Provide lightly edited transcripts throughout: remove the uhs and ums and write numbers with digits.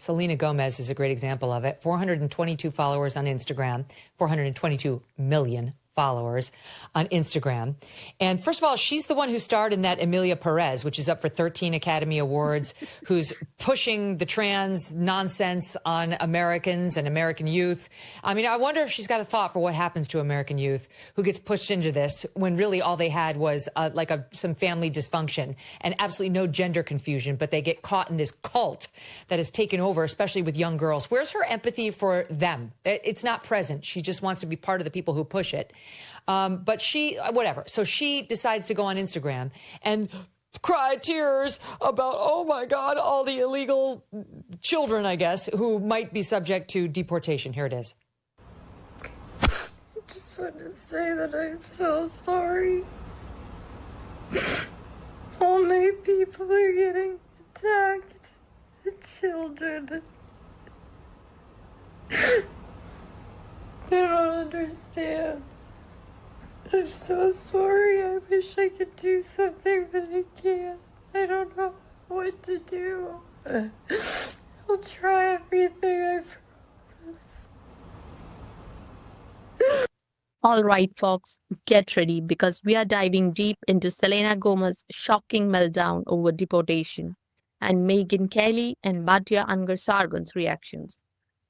Selena Gomez is a great example of it. 422 followers on Instagram, 422 million followers on Instagram. And first of all, she's the one who starred in that Emilia Perez, which is up for 13 Academy Awards, who's pushing the trans nonsense on Americans and American youth. I mean, I wonder if she's got a thought for what happens to American youth who gets pushed into this when really all they had was some family dysfunction and absolutely no gender confusion, but they get caught in this cult that has taken over, especially with young girls. Where's her empathy for them? It's not present. She just wants to be part of the people who push it. But whatever. So she decides to go on Instagram and cry tears about, oh my God, all the illegal children, I guess, who might be subject to deportation. Here it is. I just wanted to say that I'm so sorry. All my people are getting attacked. The children. They don't understand. I'm so sorry. I wish I could do something, but I can't. I don't know what to do. I'll try everything, I promise. All right, folks, get ready because we are diving deep into Selena Gomez's shocking meltdown over deportation and MEGYNKELLY and Batya Ungar Sargon's reactions.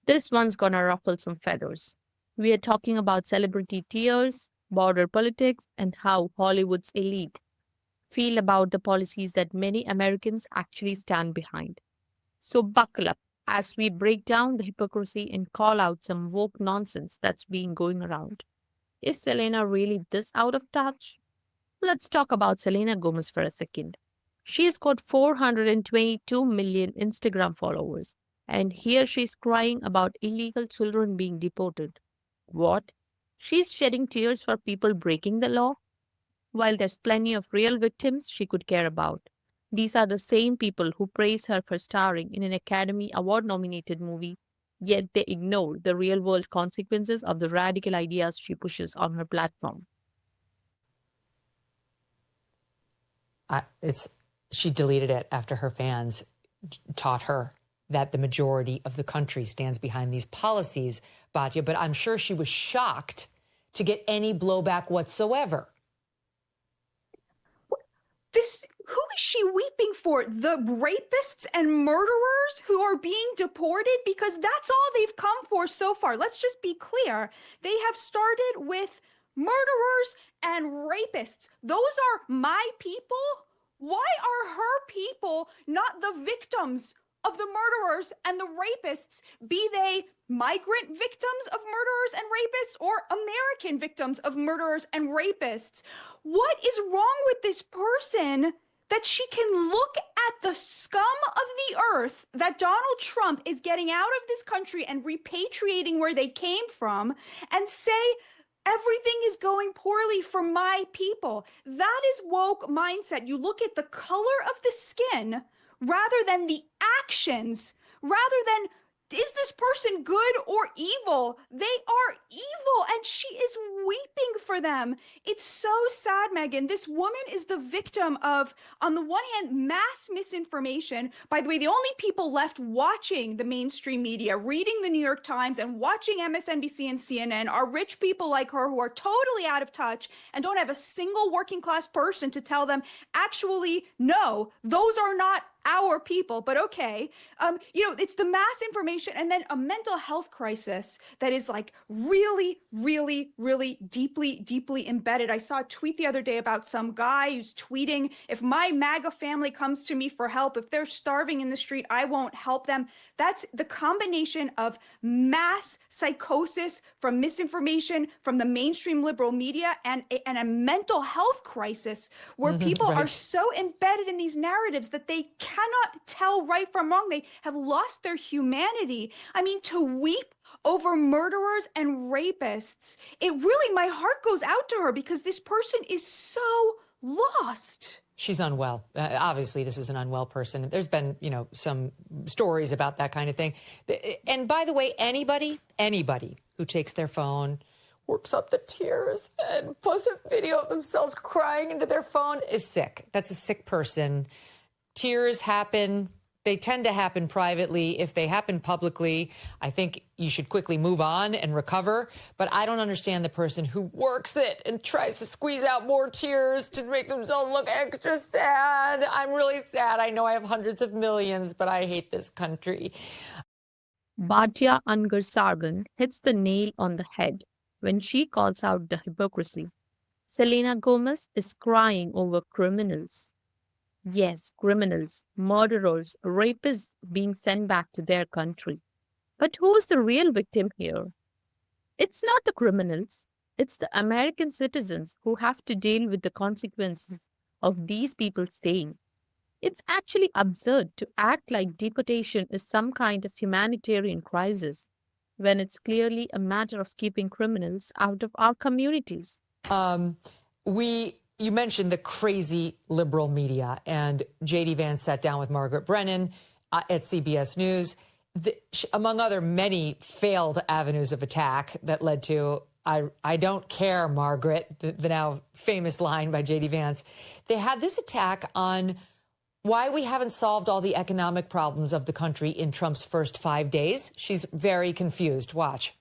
This one's gonna ruffle some feathers. We are talking about celebrity tears, border politics, and how Hollywood's elite feel about the policies that many Americans actually stand behind. So buckle up as we break down the hypocrisy and call out some woke nonsense that's been going around. Is Selena really this out of touch? Let's talk about Selena Gomez for a second. She's got 422 million Instagram followers, and here she's crying about illegal children being deported. What? She's shedding tears for people breaking the law? While there's plenty of real victims she could care about, these are the same people who praise her for starring in an Academy Award-nominated movie, yet they ignore the real-world consequences of the radical ideas she pushes on her platform. She deleted it after her fans taught her that the majority of the country stands behind these policies, Batya, but I'm sure she was shocked to get any blowback whatsoever. Who is she weeping for? The rapists and murderers who are being deported? Because that's all they've come for so far. Let's just be clear. They have started with murderers and rapists. Those are my people. Why are her people not the victims of the murderers and the rapists, be they migrant victims of murderers and rapists or American victims of murderers and rapists? What is wrong with this person that she can look at the scum of the earth that Donald Trump is getting out of this country and repatriating where they came from and say, everything is going poorly for my people? That is woke mindset. You look at the color of the skin rather than the actions, rather than, is this person good or evil? They are evil, and she is weeping for them. It's so sad, Megyn. This woman is the victim of, on the one hand, mass misinformation. By the way, the only people left watching the mainstream media, reading the New York Times and watching MSNBC and CNN are rich people like her who are totally out of touch and don't have a single working class person to tell them, actually, no, those are not our people, but okay. It's the mass information and then a mental health crisis that is like really, really, really deeply, deeply embedded. I saw a tweet the other day about some guy who's tweeting, if my MAGA family comes to me for help, if they're starving in the street, I won't help them. That's the combination of mass psychosis from misinformation from the mainstream liberal media and a mental health crisis where people are so embedded in these narratives that they cannot tell right from wrong. They have lost their humanity. I mean, to weep over murderers and rapists, it really, my heart goes out to her because this person is so lost. She's unwell. Obviously, this is an unwell person. There's been, some stories about that kind of thing. And by the way, anybody who takes their phone, works up the tears, and posts a video of themselves crying into their phone is sick. That's a sick person. Tears happen. They tend to happen privately. If they happen publicly, I think you should quickly move on and recover. But I don't understand the person who works it and tries to squeeze out more tears to make themselves look extra sad. I'm really sad. I know I have hundreds of millions, but I hate this country. Batya Ungar Sargon hits the nail on the head when she calls out the hypocrisy. Selena Gomez is crying over criminals. Yes, criminals, murderers, rapists being sent back to their country. But who is the real victim here? It's not the criminals, it's the American citizens who have to deal with the consequences of these people staying. It's actually absurd to act like deportation is some kind of humanitarian crisis when it's clearly a matter of keeping criminals out of our communities. You mentioned the crazy liberal media, and J.D. Vance sat down with Margaret Brennan at CBS News. Among other many failed avenues of attack that led to I don't care, Margaret, the now famous line by J.D. Vance. They had this attack on why we haven't solved all the economic problems of the country in Trump's first 5 days. She's very confused. Watch.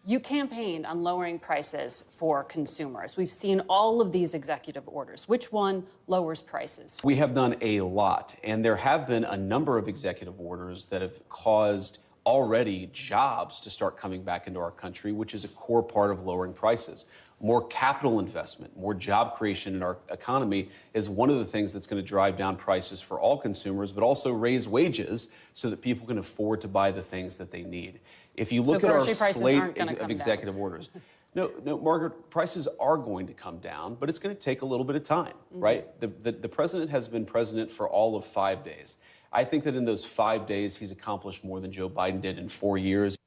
You campaigned on lowering prices for consumers. We've seen all of these executive orders. Which one lowers prices? We have done a lot, and there have been a number of executive orders that have caused already jobs to start coming back into our country, which is a core part of lowering prices. More capital investment, more job creation in our economy is one of the things that's going to drive down prices for all consumers, but also raise wages so that people can afford to buy the things that they need. If you look at our slate of executive orders, no, Margaret, prices are going to come down, but it's going to take a little bit of time, right? The president has been president for all of 5 days. I think that in those 5 days, he's accomplished more than Joe Biden did in 4 years.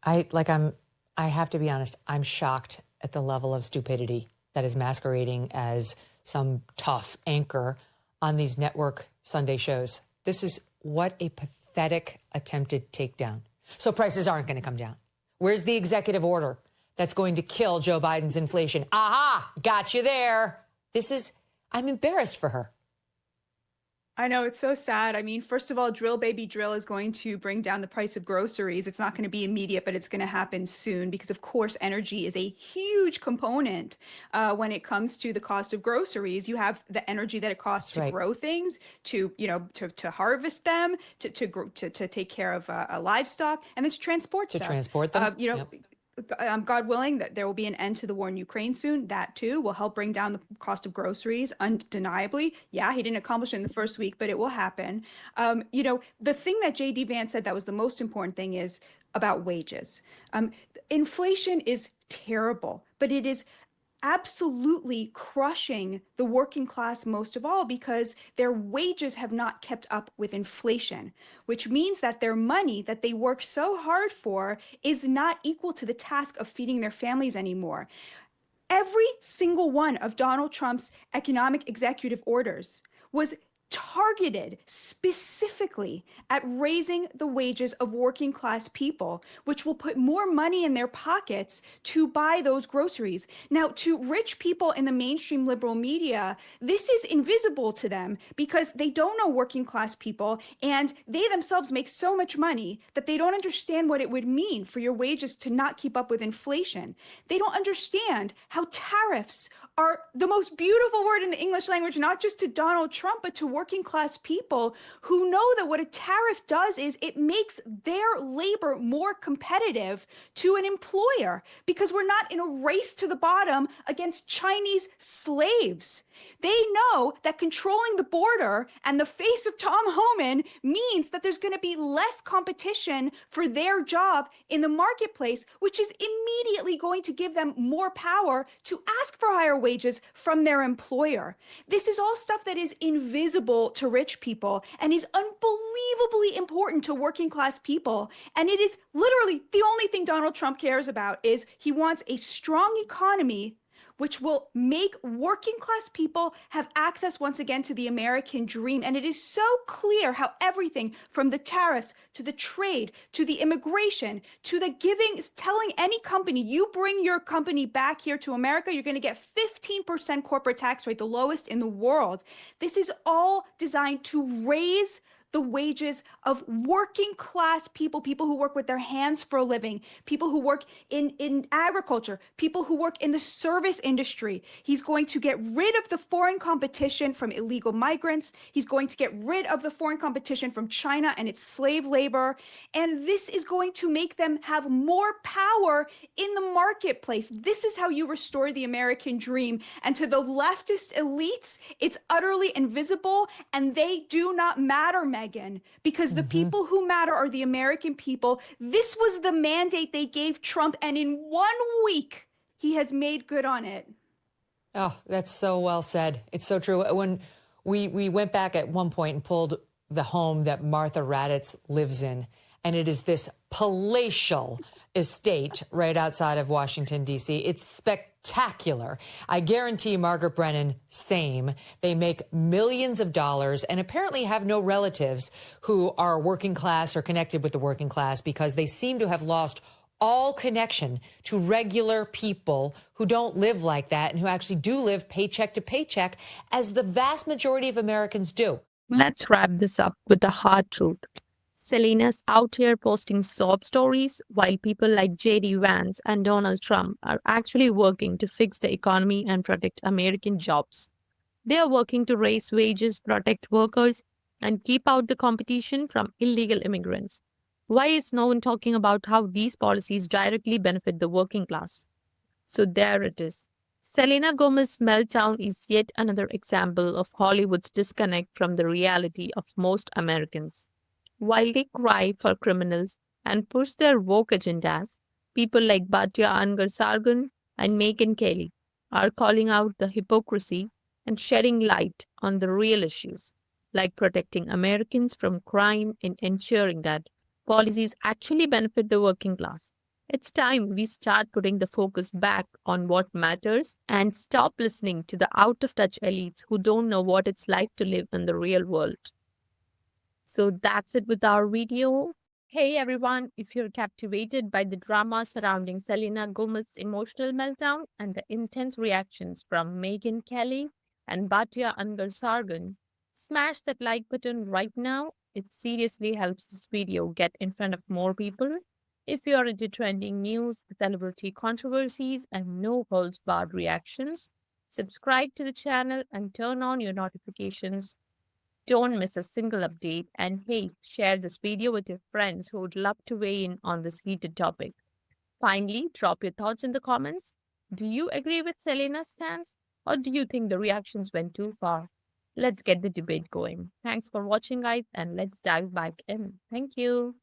I have to be honest, I'm shocked at the level of stupidity that is masquerading as some tough anchor on these network Sunday shows. This is what a pathetic attempted takedown. So prices aren't going to come down. Where's the executive order that's going to kill Joe Biden's inflation? Aha, got you there. I'm embarrassed for her. I know, it's so sad. I mean, first of all, Drill Baby Drill is going to bring down the price of groceries. It's not going to be immediate, but it's going to happen soon because, of course, energy is a huge component when it comes to the cost of groceries. You have the energy that it costs to grow things, to harvest them, to take care of livestock, and then to transport stuff. Transport them. God willing, that there will be an end to the war in Ukraine soon. That too will help bring down the cost of groceries undeniably. Yeah, he didn't accomplish it in the first week, but it will happen. The thing that J.D. Vance said that was the most important thing is about wages. Inflation is terrible, but it is absolutely crushing the working class most of all because their wages have not kept up with inflation, which means that their money that they work so hard for is not equal to the task of feeding their families anymore. Every single one of Donald Trump's economic executive orders was targeted specifically at raising the wages of working class people, which will put more money in their pockets to buy those groceries. Now, to rich people in the mainstream liberal media, this is invisible to them because they don't know working class people, and they themselves make so much money that they don't understand what it would mean for your wages to not keep up with inflation. They don't understand how tariffs are the most beautiful word in the English language, not just to Donald Trump, but to working class people who know that what a tariff does is it makes their labor more competitive to an employer because we're not in a race to the bottom against Chinese slaves. They know that controlling the border and the face of Tom Homan means that there's going to be less competition for their job in the marketplace, which is immediately going to give them more power to ask for higher wages from their employer. This is all stuff that is invisible to rich people and is unbelievably important to working class people. And it is literally the only thing Donald Trump cares about is he wants a strong economy which will make working class people have access once again to the American dream. And it is so clear how everything from the tariffs to the trade to the immigration to the giving, telling any company, you bring your company back here to America, you're going to get 15% corporate tax rate, the lowest in the world. This is all designed to raise the wages of working class people, people who work with their hands for a living, people who work in agriculture, people who work in the service industry. He's going to get rid of the foreign competition from illegal migrants. He's going to get rid of the foreign competition from China and its slave labor. And this is going to make them have more power in the marketplace. This is how you restore the American dream. And to the leftist elites, it's utterly invisible, and they do not matter, Megyn, because the people who matter are the American people. This was the mandate they gave Trump, and in 1 week, he has made good on it. Oh, that's so well said. It's so true. When we went back at one point and pulled the home that Martha Raddatz lives in, and it is this palatial estate right outside of Washington, D.C. It's spectacular. I guarantee Margaret Brennan, same. They make millions of dollars and apparently have no relatives who are working class or connected with the working class, because they seem to have lost all connection to regular people who don't live like that and who actually do live paycheck to paycheck, as the vast majority of Americans do. Let's wrap this up with the hard truth. Selena's out here posting sob stories while people like J.D. Vance and Donald Trump are actually working to fix the economy and protect American jobs. They are working to raise wages, protect workers, and keep out the competition from illegal immigrants. Why is no one talking about how these policies directly benefit the working class? So there it is. Selena Gomez's Meltdown is yet another example of Hollywood's disconnect from the reality of most Americans. While they cry for criminals and push their woke agendas, people like Batya Ungar Sargon and MEGYNKELLY are calling out the hypocrisy and shedding light on the real issues, like protecting Americans from crime and ensuring that policies actually benefit the working class. It's time we start putting the focus back on what matters and stop listening to the out-of-touch elites who don't know what it's like to live in the real world. So that's it with our video. Hey everyone, if you're captivated by the drama surrounding Selena Gomez's emotional meltdown and the intense reactions from MEGYNKELLY and Batya Ungar Sargon, smash that like button right now. It seriously helps this video get in front of more people. If you're into trending news, celebrity controversies, and no holds barred reactions, subscribe to the channel and turn on your notifications. Don't miss a single update, and hey, share this video with your friends who would love to weigh in on this heated topic. Finally, drop your thoughts in the comments. Do you agree with Selena's stance, or do you think the reactions went too far? Let's get the debate going. Thanks for watching, guys, and let's dive back in. Thank you.